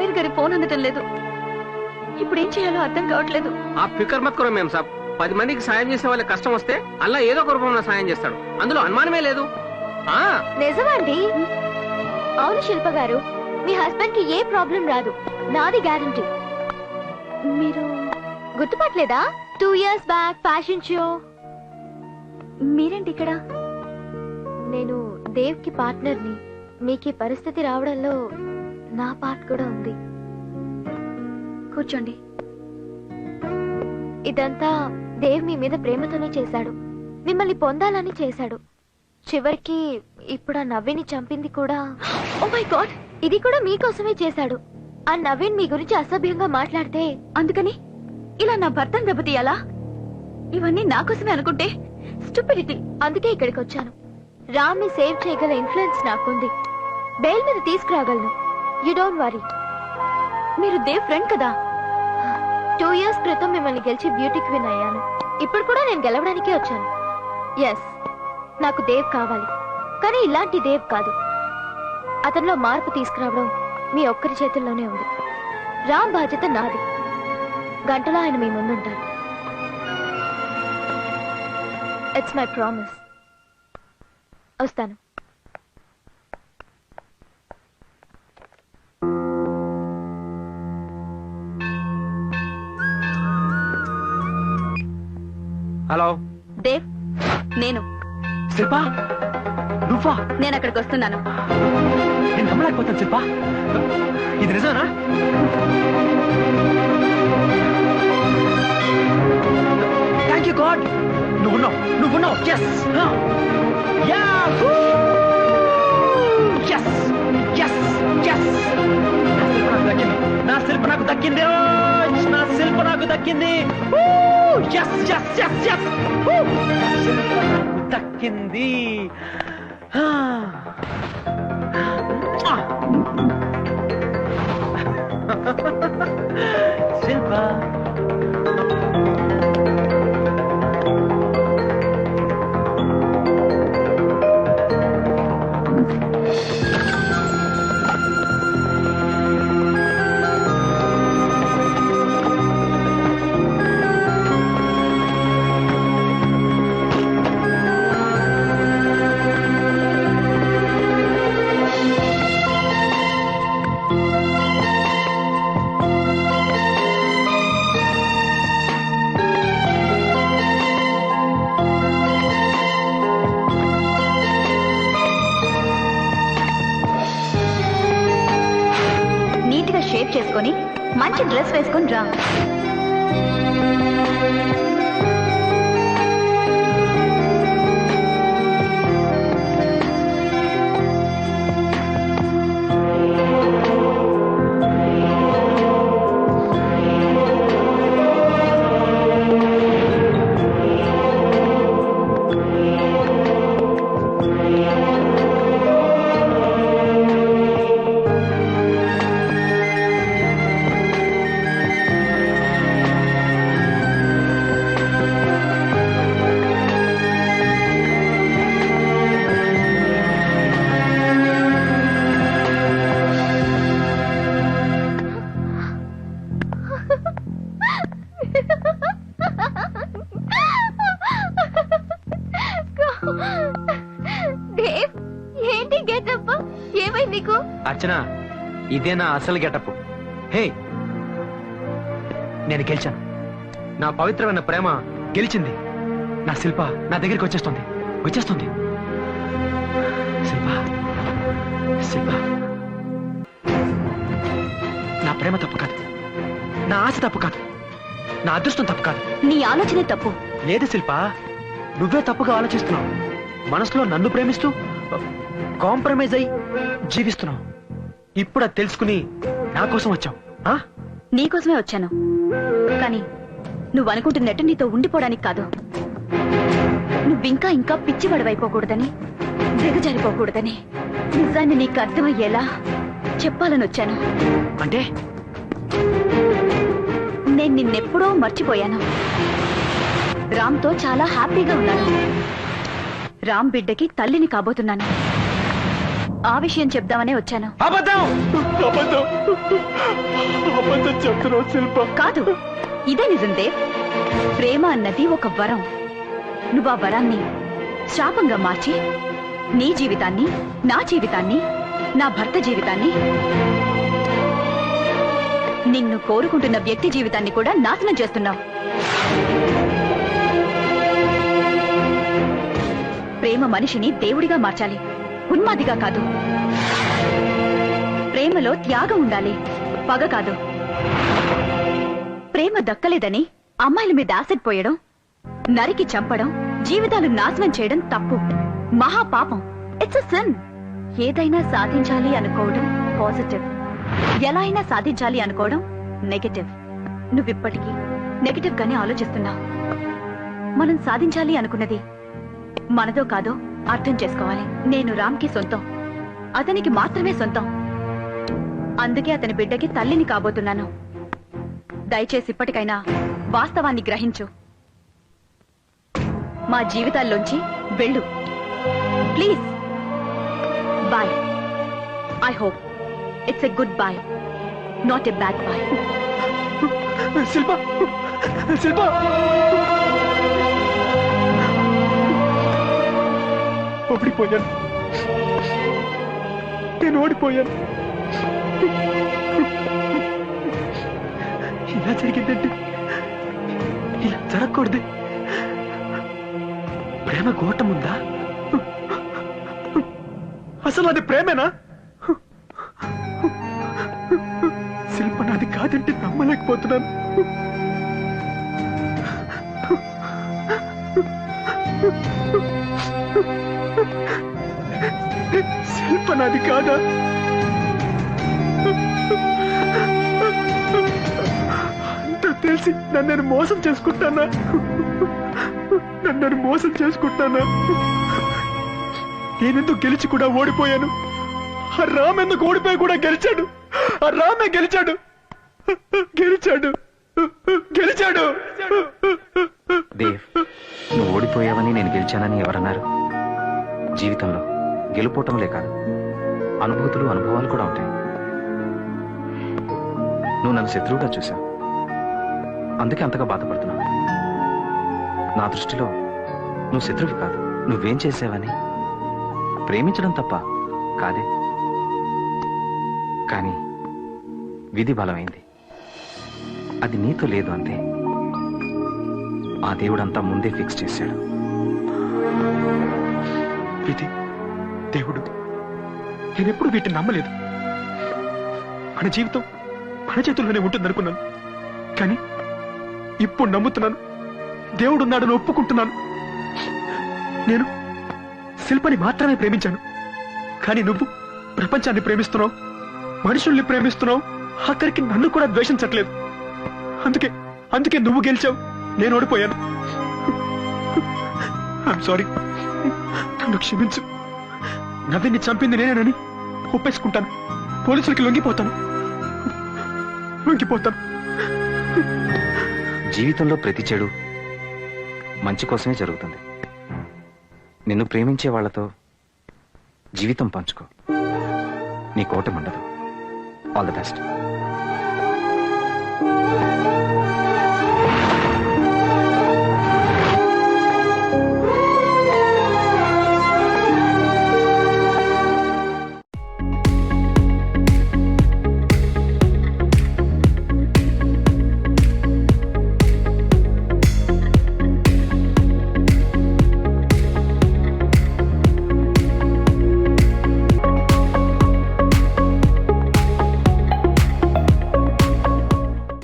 Lawyer గారి phone అందటం లేదు. ఇప్పుడు ఏం చేయాలో అర్థం కావట్లేదు. ఆ ఫికర్ మత్ కరో మేం సాబ్. 10 మందికి సాయం చేసే వాళ్ళకి కష్టం వస్తే అల్లా ఏదో ఒక రూపంలో సాయం చేస్తాడు. అందులో అనుమానమే లేదు. నిజమండి. అవును శిల్ప గారు, మీ హస్బెండ్ కి ఏ ప్రాబ్లం రాదు, నాది గ్యారంటీ. మీరు గుర్తుపట్టలేదా? 2 years బ్యాక్ ఫ్యాషన్ షో. మీరేంటి ఇక్కడ? నేను దేవ్ కి పార్ట్నర్ని. మీకు ఈ పరిస్థితి రావడంలో నా పార్ట్ కూడా ఉంది. కూర్చోండి. ఇదంతా దేవ్ మీ మీద ప్రేమతోనే చేశాడు, మిమ్మల్ని పొందాలని చేశాడు. చివరికి ఇప్పుడు ఆ నవీన్ చంపింది కూడా. ఓ మై గాడ్, ఇది కూడా మీకోసమే చేశాడు. ఆ నవీన్ మీ గురించి అసభ్యంగా మాట్లాడితే అందుకని ఇలా నా భర్తను దెబ్బతీయాలా? ఇవన్నీ నా కోసమే అనుకుంటే స్టూపిడిటీ. అందుకే ఇక్కడికి వచ్చాను. రామ్ ని సేవ్ చేయగల ఇన్ఫ్లుయెన్స్ నాకుంది. బెయిల్ మీద తీసుకురాగలను. You don't worry. మీరు దేవ్ ఫ్రెండ్ కదా. 2 years క్రితం మిమ్మల్ని గెలిచి బ్యూటీ క్వీన్ అయ్యాను. ఇప్పుడు కూడా నేను గెలవడానికే వచ్చాను. ఎస్, నాకు దేవ్ కావాలి, కానీ ఇలాంటి దేవ్ కాదు. అతనిలో మార్పు తీసుకురావడం మీ ఒక్కరి చేతుల్లోనే ఉంది. రామ్ బాధ్యత నాది. గంటలో ఆయన మీ ముందుంటారు. It's my promise. వస్తాను. హలో దేవ్, నేను. శిల్పా, నువ్వా? నేను అక్కడికి వస్తున్నాను. నేను నమ్మలేకపోతాను శిల్పా. ఇది నిజానా? Thank you God. నువ్వున్నావు. ఎస్ నా శిల్ప నాకు దక్కింది. నా శిల్ప నాకు దక్కింది. దక్కింది. శిల్ప షేప్ చేసుకొని మంచి డ్రెస్ వేసుకొని రా. అర్చన, ఇదే నా అసలు గెటప్. హే, నేను గెలిచాను. నా పవిత్రమైన ప్రేమ గెలిచింది. నా శిల్ప నా దగ్గరికి వచ్చేస్తుంది. శిల్ప, నా ప్రేమ తప్పు కాదు, నా ఆశ తప్పు కాదు, నా అదృష్టం తప్పు కాదు. నీ ఆలోచనే తప్పు. లేదు శిల్ప, నువ్వే తప్పుగా ఆలోచిస్తున్నావు. మనసులో నన్ను ప్రేమిస్తూ కాంప్రమైజ్ అయి జీవిస్తున్నావు. ఇప్పుడు అది తెలుసుకుని నా కోసం వచ్చావు. నీకోసమే వచ్చాను, కానీ నువ్వు అనుకుంటున్నట్టు నీతో ఉండిపోవడానికి కాదు. నువ్వింకా ఇంకా పిచ్చివాడివైపోకూడదని, దిగజారిపోకూడదని నిజాన్ని నీకు అర్థమయ్యేలా చెప్పాలని వచ్చాను. అంటే నేను నిన్నెప్పుడో మర్చిపోయాను. రామ్తో చాలా హ్యాపీగా ఉన్నాను. రామ్ బిడ్డకి తల్లిని కాబోతున్నాను. ఆ విషయం చెప్దామనే వచ్చాను. అబద్ధం అబద్ధం అబద్ధం చెప్తున్నావు శిల్ప. కాదు, ఇదే నిజం దేవ్. ప్రేమ అన్నది ఒక వరం. నువ్వు ఆ వరాన్ని శాపంగా మార్చి నీ జీవితాన్ని, నా జీవితాన్ని, నా భర్త జీవితాన్ని, నిన్ను కోరుకుంటున్న వ్యక్తి జీవితాన్ని కూడా నాశనం చేస్తున్నావు. ప్రేమ మనిషిని దేవుడిగా మార్చాలి, ఉన్మాదిగా కాదు. ప్రేమలో త్యాగం ఉండాలి, పగ కాదు. ప్రేమ దక్కలేదని అమ్మాయిల మీద యాసిడ్ పోయడం, నరికి చంపడం, జీవితాలు నాశనం చేయడం తప్పు, మహాపాపం. It's a sin. ఏదైనా సాధించాలి అనుకోవడం పాజిటివ్, ఎలా అయినా సాధించాలి అనుకోవడం నెగటివ్. నువ్విప్పటికీ నెగటివ్ గానే ఆలోచిస్తున్నావు. మనం సాధించాలి అనుకున్నది మనదో కాదో అర్థం చేసుకోవాలి. నేను రామ్కి సొంతం, అతనికి మాత్రమే సొంతం. అందుకే అతని బిడ్డకి తల్లిని కాబోతున్నాను. దయచేసి ఇప్పటికైనా వాస్తవాన్ని గ్రహించు. మా జీవితాల్లోంచి వెళ్ళు please. Bye. I hope it's a good bye, not a bad bye. Shilpa Shilpa ఓడిపోయాను, నేను ఓడిపోయాను. ఇలా జరిగిందంటే ఇలా జరగకూడదు. ప్రేమ గోటం ఉందా? అసలు అది ప్రేమేనా? శిల్ప నాది కాదంటే నమ్మలేకపోతున్నాను. శిల్ప నాది కాదా? అంత తెలిసి నన్ను మోసం చేసుకుంటానా? నన్ను మోసం చేసుకుంటానా? నేనెందుకు గెలిచి కూడా ఓడిపోయాను? ఆ రామ్ ఎందుకు ఓడిపోయి కూడా గెలిచాడు? ఆ రామే గెలిచాడు, గెలిచాడు, గెలిచాడు. దేవ్, నువ్వు ఓడిపోయావని నేను గెలిచానని ఎవరన్నారు? జీవితంలో గెలుపోవటంలే కాదు, అనుభూతులు, అనుభవాలు కూడా ఉంటాయి. నువ్వు నన్ను శత్రువుగా చూశావు, అందుకే అంతగా బాధపడుతున్నావు. నా దృష్టిలో నువ్వు శత్రువు కాదు. నువ్వేం చేసావని ప్రేమించడం తప్ప కాదే, కానీ విధి బలమైంది. అది నీతో లేదు అంతే. ఆ దేవుడంతా ముందే ఫిక్స్ చేశాడు. విధి, దేవుడు, నేనెప్పుడు వీటిని నమ్మలేదు. మన జీవితం మన చేతుల్లోనే ఉంటుందనుకున్నాను, కానీ ఇప్పుడు నమ్ముతున్నాను. దేవుడున్నాడని ఒప్పుకుంటున్నాను. నేను శిల్పని మాత్రమే ప్రేమించాను, కానీ నువ్వు ప్రపంచాన్ని ప్రేమిస్తున్నావు, మనుషుల్ని ప్రేమిస్తున్నావు, ఆఖరికి నన్ను కూడా ద్వేషించట్లేదు. అందుకే నువ్వు గెలిచావు, నేను ఓడిపోయాను. ఐఎమ్ సారీ, నన్ను క్షమించు. నవ్విని చంపింది నేనేనని ఒప్పేసుకుంటాను. పోలీసులకి లొంగిపోతాను. జీవితంలో ప్రతి చెడు మంచి కోసమే జరుగుతుంది. నిన్ను ప్రేమించే వాళ్లతో జీవితం పంచుకో, నీ కోట మండదు. All the best.